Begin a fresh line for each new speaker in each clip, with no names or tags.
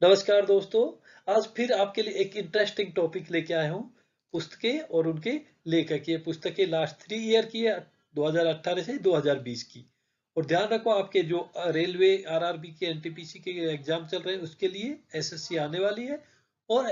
नमस्कार दोस्तों। आज फिर आपके लिए एक इंटरेस्टिंग टॉपिक लेके आया हूँ। पुस्तकें और उनके लेखक। ये पुस्तकें लास्ट 3 ईयर की है, 2018 से 2020 की। और ध्यान रखो, आपके जो रेलवे आरआरबी के एनटीपीसी के एग्जाम चल रहे हैं उसके लिए एसएससी आने वाली है। और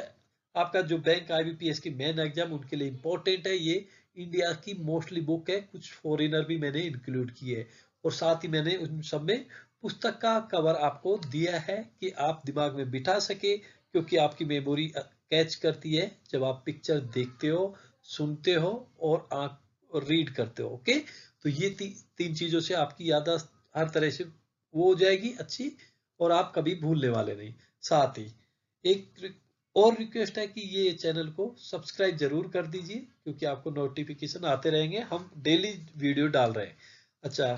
आपका जो बैंक आईबीपीएस की मेन एग्जाम उनके लिए इम्पोर्टेंट है। ये इंडिया की मोस्टली बुक है, कुछ फॉरेनर भी मैंने इंक्लूड किए है। और साथ ही मैंने उन सब में पुस्तक का कवर आपको दिया है कि आप दिमाग में बिठा सके, क्योंकि आपकी मेमोरी कैच करती है जब आप पिक्चर देखते हो, सुनते हो और आंख रीड करते हो। ओके, तो ये तीन चीजों से आपकी याददाश्त हर तरह से वो हो जाएगी अच्छी, और आप कभी भूलने वाले नहीं। साथ ही एक और रिक्वेस्ट है कि ये चैनल को सब्सक्राइब जरूर कर दीजिए, क्योंकि आपको नोटिफिकेशन आते रहेंगे, हम डेली वीडियो डाल रहे हैं। अच्छा,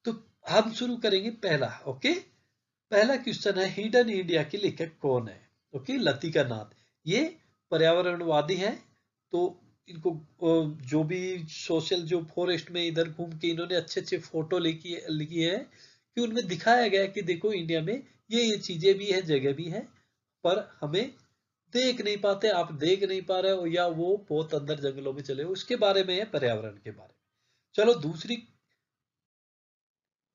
तो हम शुरू करेंगे पहला। ओके, पहला क्वेश्चन है, हिडन इंडिया के लेखक कौन है? ओके, लतिका नाथ। ये पर्यावरणवादी है। तो इनको जो भी सोशल, जो फॉरेस्ट में इधर घूम के इन्होंने अच्छे अच्छे फोटो लिखी है कि उनमें दिखाया गया है कि देखो इंडिया में ये चीजें भी है, जगह भी है, पर हमें देख नहीं पाते, आप देख नहीं पा रहे हो, या वो बहुत अंदर जंगलों में चले हो, उसके बारे में है, पर्यावरण के बारे में। चलो, दूसरी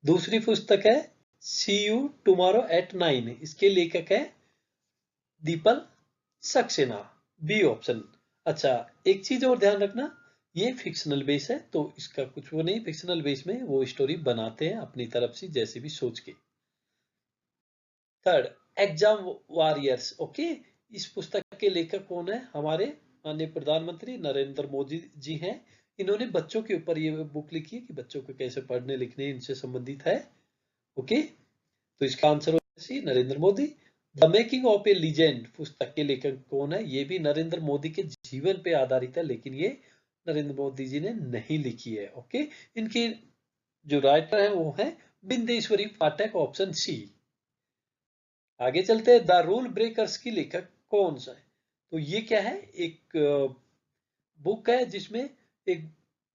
दूसरी पुस्तक है सी यू टुमारो एट 9। इसके लेखक है दीपल सक्सेना। B option. अच्छा, एक चीज और ध्यान रखना, ये फिक्शनल बेस है, तो इसका कुछ वो नहीं, फिक्शनल बेस में वो स्टोरी बनाते हैं अपनी तरफ से जैसे भी सोच के। Third, exam warriors. ओके, इस पुस्तक के लेखक कौन है? हमारे माननीय प्रधानमंत्री नरेंद्र मोदी जी हैं। इन्होंने बच्चों के ऊपर ये बुक लिखी है कि बच्चों को कैसे पढ़ने लिखने इनसे संबंधित है। ओके, तो इसका आंसर होगा C, Narendra Modi. The making of a legend पुस्तक के लेखक कौन है? ये भी नरेंद्र मोदी के जीवन पे आधारित है, लेकिन ये नरेंद्र मोदी जी ने नहीं लिखी है। ओके, इनकी जो राइटर है वो है बिंदेश्वरी पाठक, ऑप्शन सी। आगे चलते हैं, द रूल ब्रेकर्स की लेखक कौन सा है? तो ये क्या है, एक बुक है जिसमें एक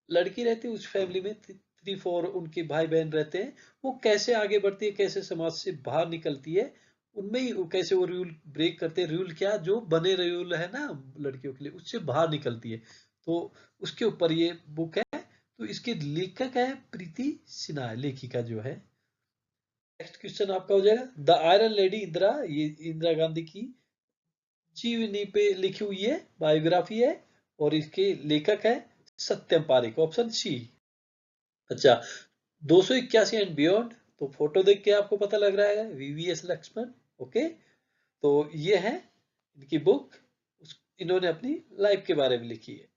लड़की रहती है, उस फैमिली में 3-4 उनके भाई बहन रहते हैं। वो कैसे आगे बढ़ती है, कैसे समाज से बाहर निकलती है, उनमें ही कैसे वो रूल ब्रेक करते हैं। रूल क्या, जो बने रूल है ना लड़कियों के लिए, उससे बाहर निकलती है। तो उसके ऊपर ये बुक है। तो इसके लेखक है प्रीति सिन्हा, लेखिका जो है। नेक्स्ट क्वेश्चन आपका हो जाएगा, द आयरन लेडी इंदिरा। ये इंदिरा गांधी की जीवनी पे लिखी हुई है, बायोग्राफी है। और इसके लेखक है सत्यम पारिक, ऑप्शन सी। अच्छा, 281 एंड बियॉन्ड। तो फोटो देख के आपको पता लग रहा है वीवीएस लक्ष्मण। ओके, तो ये है इनकी बुक। इन्होंने अपनी लाइफ के बारे में लिखी है।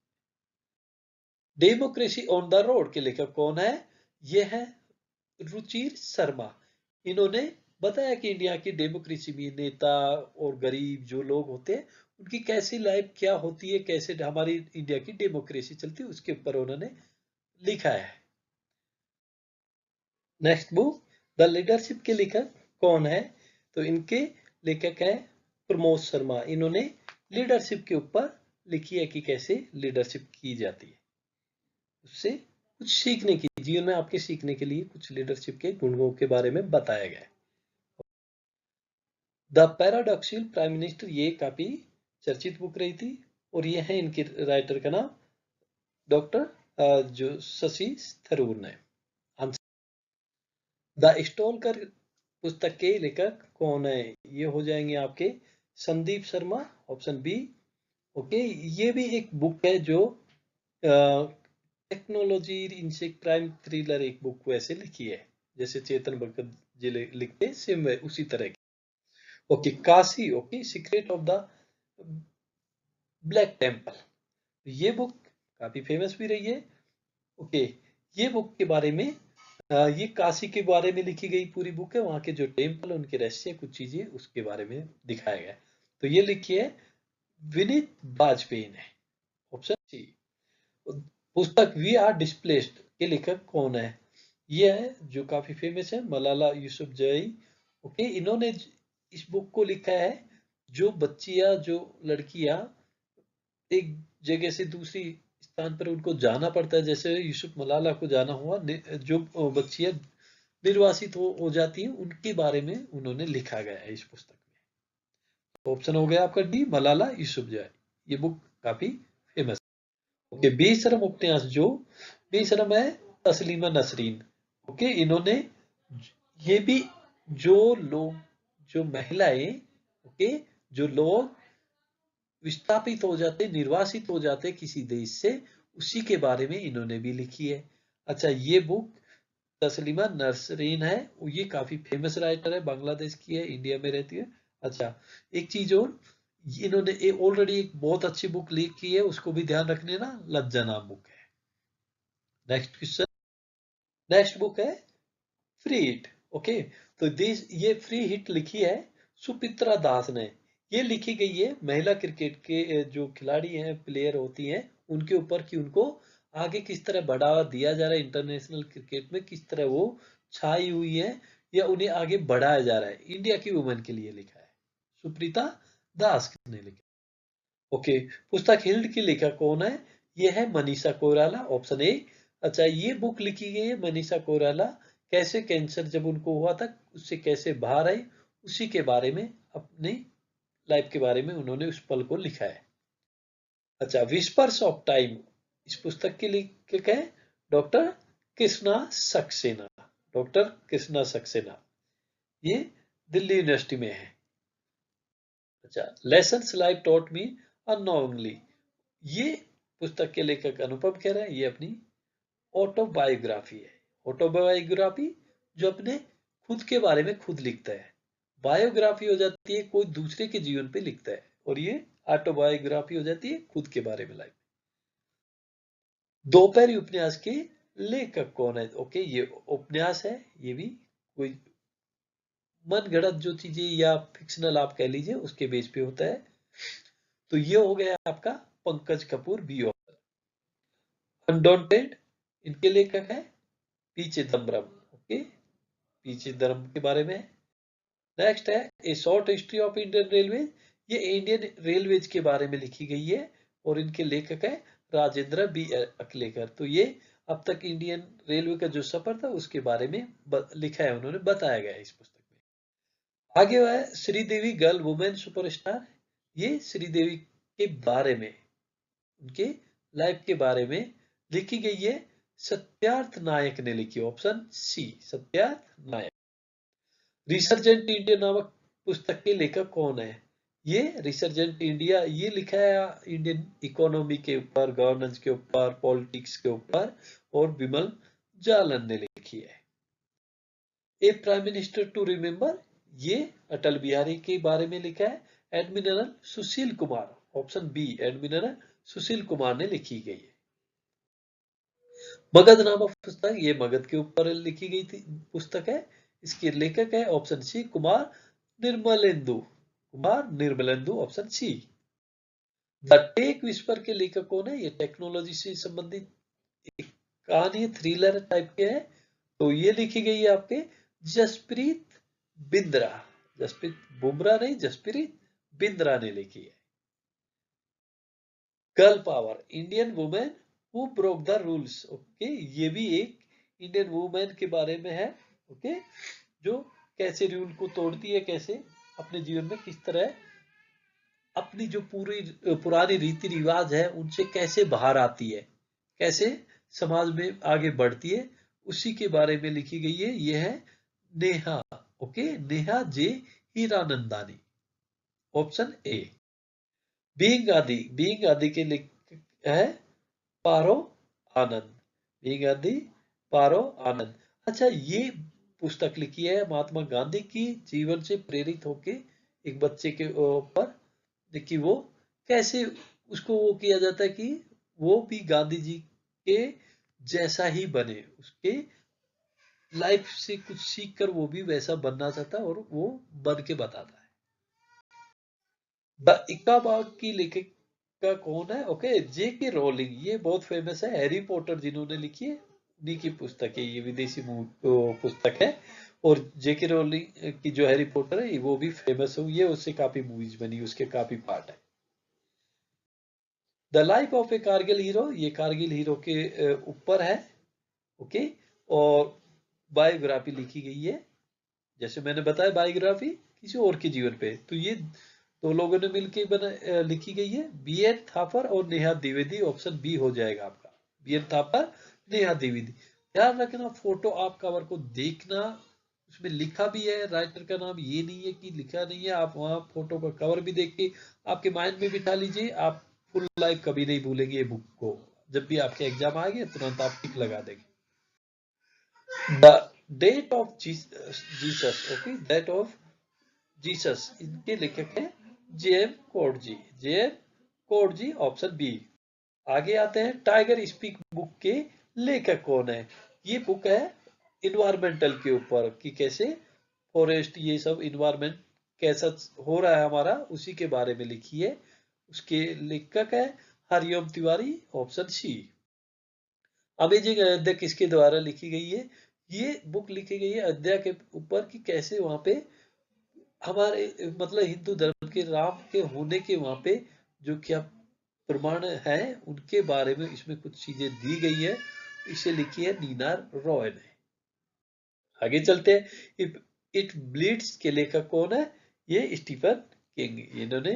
डेमोक्रेसी ऑन द रोड के लेखक कौन है? ये है रुचिर शर्मा। इन्होंने बताया कि इंडिया की डेमोक्रेसी में नेता और गरीब जो लोग होते हैं उनकी कैसी लाइफ क्या होती है, कैसे हमारी इंडिया की डेमोक्रेसी चलती है, उसके ऊपर उन्होंने लिखा है। नेक्स्ट बुक, द लीडरशिप के लेखक कौन है? तो इनके लेखक है प्रमोद शर्मा। इन्होंने लीडरशिप के ऊपर लिखी है कि कैसे लीडरशिप की जाती है, उससे कुछ सीखने की, जीवन में आपके सीखने के लिए कुछ लीडरशिप के गुणों के बारे में बताया गया है। द पैराडॉक्सियल प्राइम मिनिस्टर, ये काफी चर्चित बुक रही थी। और ये है इनके राइटर का नाम डॉक्टर जो शशि थरूर ने। द स्टोलकर पुस्तक के लेखक कौन है? ये हो जाएंगे आपके Sandeep Sharma, option B. Okay, ये भी एक बुक है जो टेक्नोलॉजी इनसे क्राइम थ्रिलर, एक बुक वैसे लिखी है जैसे चेतन भगत जी लिखते सेम उसी तरह की। Okay, Kashi. Okay, secret of the black temple, ये बुक काफी फेमस भी रही है। ओके, ये बुक के बारे में ये काशी के बारे में लिखी गई पूरी बुक है, वहां के जो टेम्पल, उनके रहस्य, कुछ चीजें उसके बारे में दिखाया गया है। तो ये लिखी है विनीत वाजपेयी ने, ऑप्शन सी। पुस्तक वी आर डिस्प्लेस्ड के लेखक कौन है? ये है जो काफी फेमस है, मलाला यूसुफजई। ओके, इन्होंने इस बुक को लिखा है, जो बच्चियां, जो लड़कियां एक जगह से दूसरी स्थान पर उनको जाना पड़ता है, जैसे यूसुफ मलाला को जाना हुआ, जो बच्चियां निर्वासित हो जाती हैं, उनके बारे में उन्होंने लिखा गया है इस पुस्तक में। ऑप्शन हो गया आपका डी, मलाला यूसुफजई। ये बुक काफी फेमस है। ओके, बेशरम उपन्यास जो बेशरम है तस्लीमा नसरीन। ओके, इन्होंने ये भी जो लोग, जो महिलाएं, ओके, जो लोग विस्थापित हो जाते, निर्वासित हो जाते किसी देश से, उसी के बारे में इन्होंने भी लिखी है। अच्छा, ये बुक तस्लीमा नसरीन है, ये काफी फेमस राइटर है, बांग्लादेश की है, इंडिया में रहती है। अच्छा, एक चीज और, इन्होंने ऑलरेडी एक बहुत अच्छी बुक लिखी है, उसको भी ध्यान रखने ना, लज्जा नाम बुक है। नेक्स्ट क्वेश्चन, नेक्स्ट बुक है फ्री हिट। ओके, तो दिस ये फ्री हिट लिखी है सुपित्रा दास ने। ये लिखी गई है महिला क्रिकेट के जो खिलाड़ी हैं, प्लेयर होती हैं, उनके ऊपर कि उनको आगे किस तरह बढ़ावा दिया जा रहा है, इंटरनेशनल क्रिकेट में किस तरह वो छाई हुई है, या उन्हें आगे बढ़ाया जा रहा है। इंडिया की वुमेन के लिए लिखा है, सुप्रीता दास ने लिखा। ओके, पुस्तक हिल्ड की लेखक कौन है? ये है मनीषा कोइराला, ऑप्शन ए। अच्छा, ये बुक लिखी गई है मनीषा कोइराला, कैसे कैंसर जब उनको हुआ था उससे कैसे बाहर आई, उसी के बारे में, अपनी लाइफ के बारे में उन्होंने उस पल को लिखा है। अच्छा, विस्पर्स ऑफ टाइम, इस पुस्तक के लेखक है डॉक्टर कृष्णा सक्सेना। डॉक्टर कृष्णा सक्सेना, ये दिल्ली यूनिवर्सिटी में है। अच्छा, lessons life taught me unknowingly, ये पुस्तक के लेखक अनुपम खेर है, ये अपनी ऑटोबायोग्राफी है। ऑटोबायोग्राफी जो अपने खुद के बारे में खुद लिखता है, बायोग्राफी हो जाती है कोई दूसरे के जीवन पे लिखता है, और ये ऑटोबायोग्राफी हो जाती है खुद के बारे में लाइफ। दोपहरी उपन्यास के लेखक कौन है? ओके, ये उपन्यास है, ये भी कोई मन गढ़ंत जो चीजें या फिक्शनल आप कह लीजिए उसके बेस पे होता है। तो ये हो गया आपका Pankaj Kapoor B author. Undaunted, इनके लेखक है P Chidambaram. Okay, P Chidambaram के बारे में। नेक्स्ट है a short history of Indian railway, ये इंडियन रेलवेज के बारे में लिखी गई है, और इनके लेखक है राजेंद्र बी अकलेकर। तो ये अब तक इंडियन रेलवे का जो सफर था उसके बारे में लिखा है, उन्होंने बताया गया है इस पुस्तक में। आगे है श्रीदेवी गर्ल वुमेन सुपरस्टार, ये श्रीदेवी के बारे में, उनके लाइफ के बारे में लिखी गई है, सत्यार्थ नायक ने लिखी, ऑप्शन सी, सत्यार्थ नायक। रिसर्जेंट इंडिया नामक पुस्तक के लेखक कौन है? ये रिसर्जेंट इंडिया, ये लिखा है इंडियन इकोनॉमी के ऊपर, गवर्नेंस के ऊपर, पॉलिटिक्स के ऊपर, और विमल जालन ने लिखी है। ए प्राइम मिनिस्टर टू रिमेंबर, ये अटल बिहारी के बारे में लिखा है, admiral Sushil Kumar, option B, admiral Sushil Kumar ने लिखी गई है। मगध नामक पुस्तक, ये मगध के ऊपर लिखी गई थी पुस्तक है, इसके लेखक है option C, Kumar Nirmalendu, Kumar Nirmalendu, option C. The tech whisper के लेखक कौन है? ये टेक्नोलॉजी से संबंधित एक कहानी, थ्रिलर टाइप के है। तो ये लिखी गई है आपके जसप्रीत बिंद्रा, जसप्रीत बुमराह नहीं, जसप्रीत बिंद्रा ने लिखी है। Girl power, Indian women who broke the rules. Okay, ये भी एक इंडियन वुमेन के बारे में है। ओके, जो कैसे रूल को तोड़ती है, कैसे अपने जीवन में किस तरह अपनी जो पूरी पुरानी रीति रिवाज है उनसे कैसे बाहर आती है, कैसे समाज में आगे बढ़ती है, उसी के बारे में लिखी गई है। ये है Neha, okay, Neha J Hiranandani, option A. Being आदि के लेखक है पारो आनंद, बीइंग आदि पारो आनंद। अच्छा, ये पुस्तक लिखी है महात्मा गांधी की जीवन से प्रेरित होके, एक बच्चे के ऊपर, देखिए वो कैसे उसको वो किया जाता है कि वो भी गांधी जी के जैसा ही बने, उसके लाइफ से कुछ सीख कर वो भी वैसा बनना चाहता है, और वो बन के बताता है। द इक्काबाग की लेखक का कौन है? ओके, जे के रोलिंग, ये बहुत फेमस है, हैरी पॉटर जिन्होंने लिखी है उन्हीं की पुस्तक है, ये विदेशी पुस्तक है। और जे के रोलिंग की जो हैरी पॉटर है वो भी फेमस हुई है, उससे काफी मूवीज बनी, उसके काफी पार्ट है। The life of A Kargil hero, ये कारगिल हीरो के ऊपर है। ओके, और बायोग्राफी लिखी गई है, जैसे मैंने बताया बायोग्राफी किसी और के जीवन पे, तो ये दो लोगों ने मिलकर लिखी गई है, बी.एन. थापर और नेहा द्विवेदी। ऑप्शन बी हो जाएगा आपका, बी.एन. थापर, नेहा द्विवेदी। ध्यान रखना, फोटो आप कवर को देखना, उसमें लिखा भी है राइटर का नाम, ये नहीं है कि लिखा नहीं है। आप वहाँ फोटो का कवर भी देख के आपके माइंड में बिठा लीजिए, आप फुल लाइफ कभी नहीं भूलेंगे ये बुक को। जब भी आपके एग्जाम आएंगे तुरंत आप टिक लगा देंगे। The date of Jesus, okay, date of Jesus, इनके लेखक हैं J M. Coetzee, J M. Coetzee, option B. आगे आते हैं, टाइगर स्पीक बुक के लेखक कौन है? ये बुक है इन्वायरमेंटल के ऊपर, कि कैसे फॉरेस्ट, ये सब इन्वायरमेंट कैसा हो रहा है हमारा, उसी के बारे में लिखी है। उसके लेखक है Hariom Tiwari, option C. Amazing Ayodhya किसके द्वारा लिखी गई है? ये बुक लिखी गई है अयोध्या के ऊपर, कि कैसे वहां पे हमारे मतलब हिंदू धर्म के राम के होने के वहां पे जो क्या प्रमाण है उनके बारे में इसमें कुछ चीजें दी गई है। इसे लिखी है नीना रॉय ने। आगे चलते हैं, इट ब्लीड्स के लेखक कौन है? ये स्टीफन किंग। इन्होंने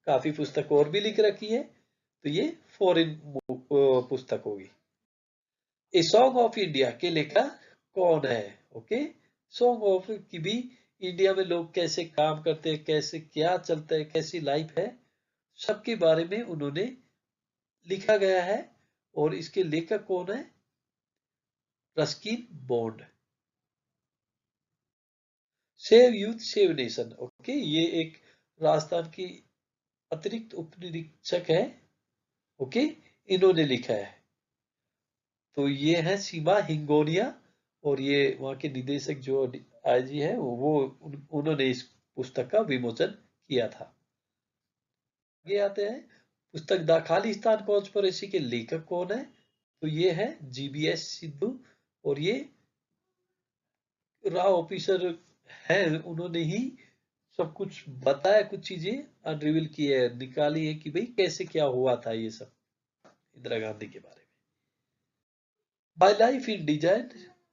काफी पुस्तक और भी लिख रखी है, तो ये फॉरेन पुस्तक होगी। ए सॉन्ग ऑफ इंडिया के लेखक कौन है? ओके, सॉन्ग ऑफ की भी इंडिया में लोग कैसे काम करते हैं, कैसे क्या चलता है, कैसी लाइफ है, सबके बारे में उन्होंने लिखा गया है। और इसके लेखक कौन है? Ruskin bond. Save youth save nation, okay, ये एक राजस्थान की अतिरिक्त उप निरीक्षक है, ओके, इन्होंने लिखा है। तो ये है सीमा हिंगोनिया, और ये वहाँ के निदेशक जो आईजी है वो उन्होंने इस पुस्तक का विमोचन किया था। आगे आते हैं, पुस्तक द खालिस्तान कॉन्स्पिरेसी के लेखक कौन है? तो ये है जीबीएस सिद्धू, और ये रॉ ऑफिसर है, उन्होंने ही सब कुछ बताया, कुछ चीजें अनरिवील की है, निकाली है कि भाई कैसे क्या हुआ था ये सब इंदिरा गांधी के बारे में। My life in design,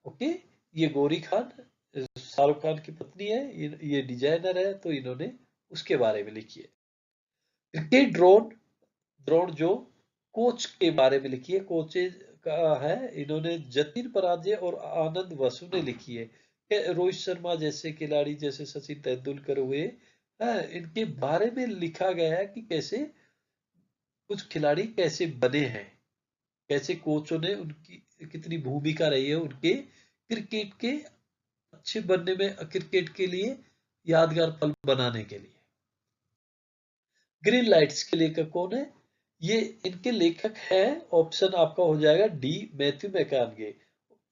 okay, ये गौरी खान शाहरुख खान की पत्नी है, ये डिजाइनर है, तो इन्होंने उसके बारे में लिखी है। क्रिकेट ड्रोन, ड्रोन जो कोच के बारे में लिखी है, कोचेज का है, इन्होंने जतिन पराजय और आनंद वसु ने लिखी है। रोहित शर्मा जैसे खिलाड़ी, जैसे सचिन तेंदुलकर हुए, इनके बारे में लिखा गया है कि कैसे कुछ खिलाड़ी कैसे बने हैं, कैसे कोचों ने उनकी कितनी भूमिका रही है उनके क्रिकेट के अच्छे बनने में, क्रिकेट के लिए यादगार पल बनाने के लिए। ग्रीन लाइट्स के लेखक कौन है? ये इनके लेखक है, ऑप्शन आपका हो जाएगा डी, मैथ्यू मैकॉनगे।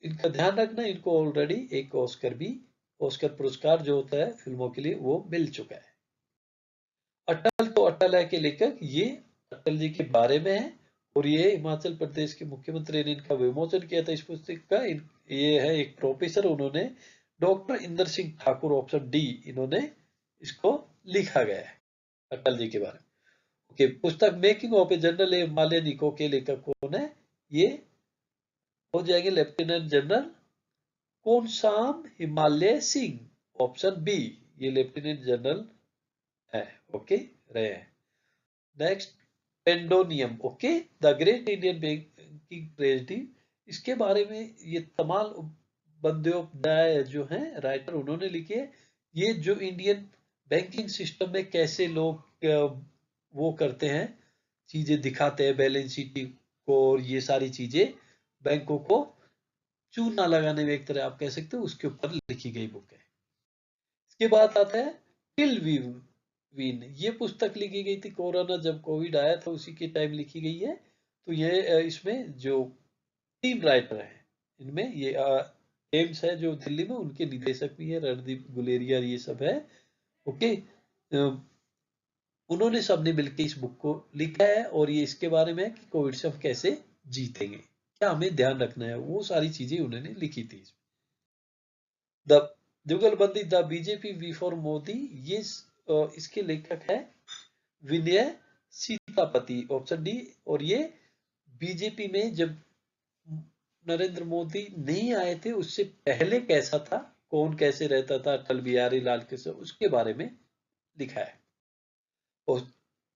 इनका ध्यान रखना, इनको ऑलरेडी एक ऑस्कर पुरस्कार जो होता है फिल्मों के लिए, वो मिल चुका है। अटल तो अटल है के लेखक, ये अटल जी के बारे में है, और ये हिमाचल प्रदेश के मुख्यमंत्री ने इनका विमोचन किया था इस पुस्तक का। ये है एक प्रोफेसर, उन्होंने doctor Inder Singh Thakur, option D, इन्होंने इसको लिखा गया है अटल जी के बारे में। ओके, पुस्तक making of a general a माल्यानिको के लेखक कौन है? ये हो जाएंगे lieutenant general Konsam Himalay Singh, option B, ये लेफ्टिनेंट जनरल है, ओके, रहे हैं। Next, pandemonium, okay, the great Indian banking tragedy, इसके बारे में ये तमाल बंदोपाध्याय जो हैं राइटर, उन्होंने लिखे है। ये जो इंडियन बैंकिंग सिस्टम में कैसे लोग वो करते हैं, चीजें दिखाते हैं, बैलेंस शीट को, और ये सारी चीजें बैंकों को चूना लगाने में एक तरह आप कह सकते हो, उसके ऊपर लिखी गई बुक है। इसके बाद आता है टिल वी विन, ये पुस्तक लिखी गई थी कोरोना, जब कोविड आया था उसी के टाइम लिखी गई है। तो ये इसमें जो टीम राइटर है, इनमें ये एम्स है जो दिल्ली में, उनके निदेशक भी है रणदीप गुलेरिया, ये सब है, ओके। उन्होंने सबने मिलकर इस बुक को लिखा है, और ये इसके बारे में है कि कोविड से हम कैसे जीतेंगे, क्या हमें ध्यान रखना है, वो सारी चीजें उन्होंने लिखी थी। द जुगलबंदी द बीजेपी बिफोर मोदी, ये इसके लेखक है विनय सीतापति, ऑप्शन डी। और ये बीजेपी में जब नरेंद्र मोदी नहीं आए थे उससे पहले कैसा था, कौन कैसे रहता था, अटल बिहारी लाल के साथ, उसके बारे में लिखा है। और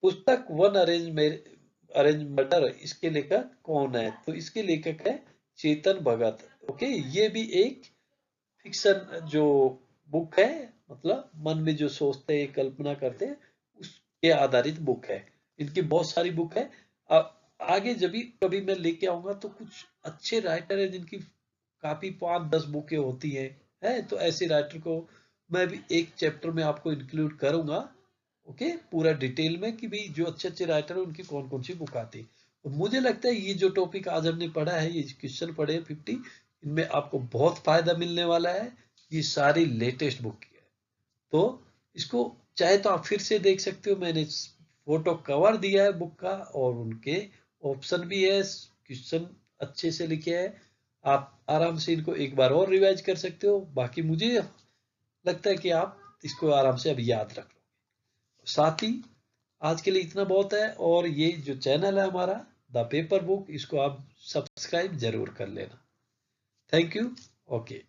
पुस्तक वन अरेंज मर्डर, इसके लेखक कौन है? तो इसके लेखक है चेतन भगत। ओके, ये भी एक फिक्शन जो बुक है, मतलब मन में जो सोचते हैं, कल्पना करते हैं, उसके आधारित बुक है। इनकी बहुत सारी बुक है। आगे जब भी कभी मैं लेके आऊंगा तो कुछ अच्छे राइटर है जिनकी काफी 5-10 बुकें होती हैं, है तो ऐसे राइटर को मैं भी एक चैप्टर में आपको इंक्लूड करूंगा। ओके, पूरा डिटेल में कि भाई जो अच्छे अच्छे राइटर है उनकी कौन कौन सी बुक आती है। और मुझे लगता है ये जो टॉपिक आज हमने पढ़ा है, ये क्वेश्चन पढ़े 50, इनमें आपको बहुत फायदा मिलने वाला है। ये सारी लेटेस्ट बुक की है, तो इसको चाहे तो आप फिर से देख सकते हो। मैंने फोटो कवर दिया है बुक का, और उनके ऑप्शन भी है, क्वेश्चन अच्छे से लिखे हैं। आप आराम से इनको एक बार और रिवाइज कर सकते हो। बाकी मुझे लगता है कि आप इसको आराम से अभी याद रख लो। साथ ही आज के लिए इतना बहुत है। और ये जो चैनल है हमारा द पेपर बुक, इसको आप सब्सक्राइब जरूर कर लेना। Thank you. ओके।